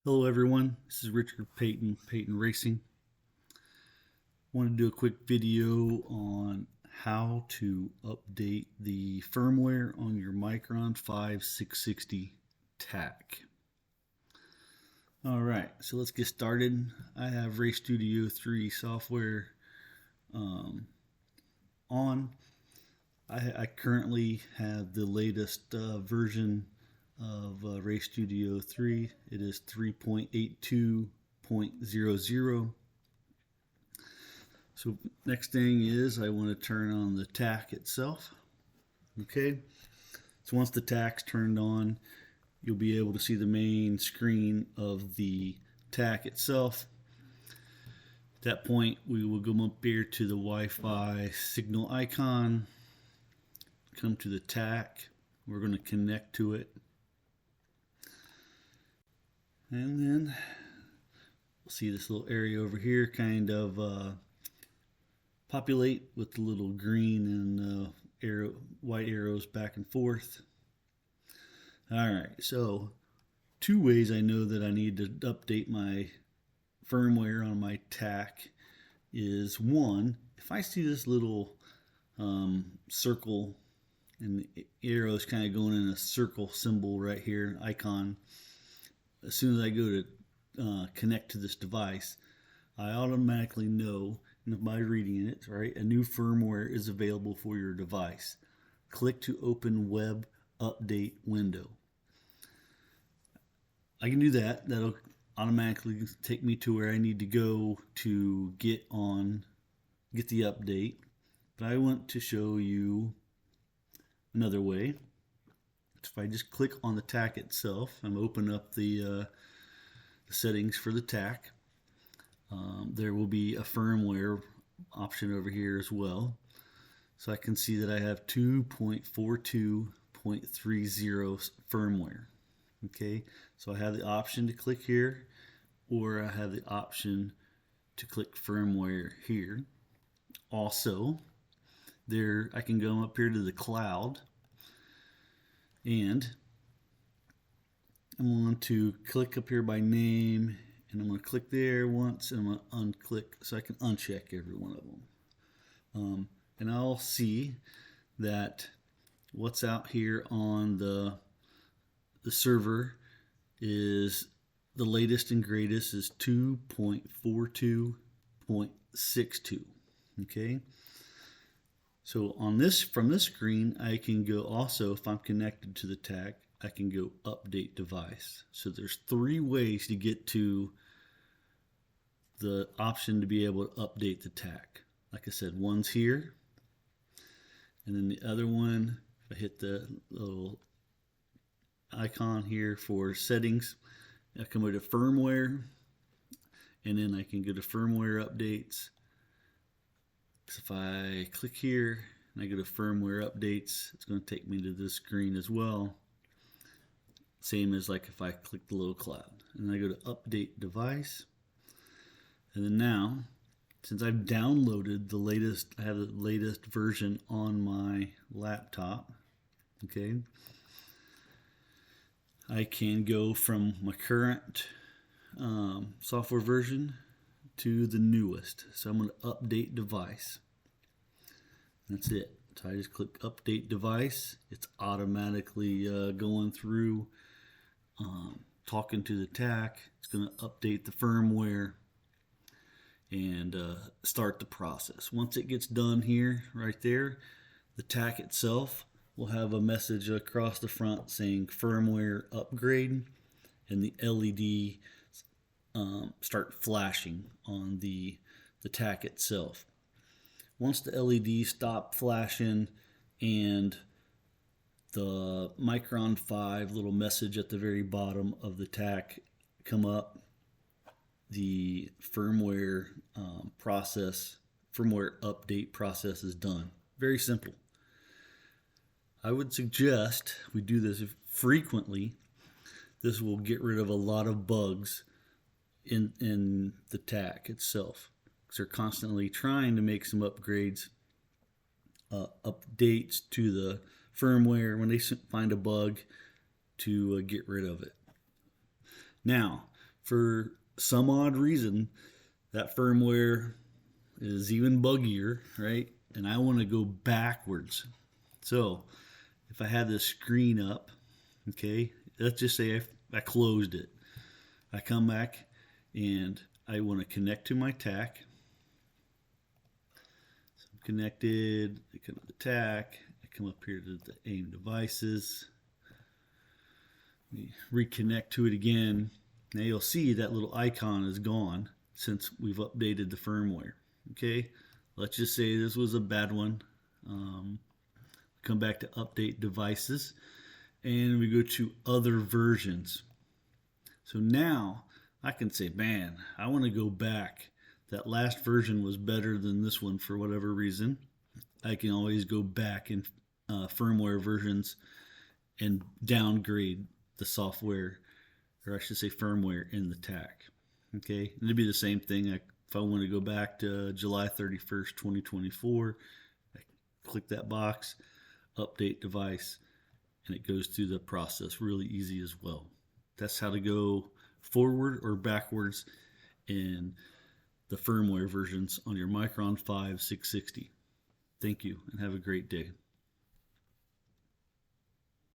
Hello everyone, this is Richard Payton Racing. I want to do a quick video on how to update the firmware on your Mychron5 660 tach. Alright, so let's get started. I have Race Studio 3 software on. I currently have the latest version of Race Studio 3. It is 3.82.00. So next thing is I want to turn on the tach itself. Okay, so once the tach's turned on, you'll be able to see the main screen of the tach itself. At that point, we will go up here to the Wi-Fi signal icon, come to the tach. We're going to connect to it. And then we'll see this little area over here kind of populate with the little green and white arrows back and forth. Alright, so two ways I know that I need to update my firmware on my tach is, one, if I see this little circle and the arrows kind of going in a circle symbol right here, icon, as soon as I go to connect to this device, I automatically know, and by reading it, right, a new firmware is available for your device. Click to open web update window. I can do that. That'll automatically take me to where I need to go to get the update. But I want to show you another way. If I just click on the tach itself, I'm open up the settings for the tach. There will be a firmware option over here as well. So I can see that I have 2.42.30 firmware. Okay, so I have the option to click here, or I have the option to click firmware here. Also, there I can go up here to the cloud, and I'm going to click up here by name, and I'm going to click there once, and I'm going to unclick so I can uncheck every one of them. And I'll see that what's out here on the server is the latest and greatest is 2.42.62. Okay. So on this, from this screen, I can go also, if I'm connected to the tach, I can go update device. So there's three ways to get to the option to be able to update the tach. Like I said, one's here, and then the other one, if I hit the little icon here for settings, I come over to firmware, and then I can go to firmware updates. So if I click here and I go to firmware updates, it's going to take me to this screen as well. Same as like if I click the little cloud. And I go to update device. And then now, since I've downloaded the latest, I have the latest version on my laptop, okay, I can go from my current software version to the newest. So I'm going to update device. That's it. So I just click update device. It's automatically going through, talking to the tach. It's going to update the firmware and start the process. Once it gets done here, right there, the tach itself will have a message across the front saying firmware upgrade, and the LED start flashing on the tach itself. Once the LED stop flashing and the Mychron5 little message at the very bottom of the tach come up, the firmware firmware update process is done. Very simple. I would suggest we do this frequently. This will get rid of a lot of bugs in the tach itself, because they're constantly trying to make some upgrades, updates to the firmware when they find a bug to get rid of it. Now, for some odd reason, that firmware is even buggier, right? And I want to go backwards. So if I had this screen up, okay, let's just say I closed it. I come back and I want to connect to my tach. So I'm connected, I come to the tach, I come up here to the AIM devices, reconnect to it again. Now you'll see that little icon is gone since we've updated the firmware. Okay, let's just say this was a bad one. Come back to update devices and we go to other versions. So now I can say, man, I want to go back. That last version was better than this one for whatever reason. I can always go back in firmware versions and downgrade the software, or I should say firmware, in the tach. Okay, and it'd be the same thing. If I want to go back to July 31st, 2024, I click that box, update device, and it goes through the process really easy as well. That's how to go forward or backwards in the firmware versions on your Mychron 5 660. Thank you and have a great day.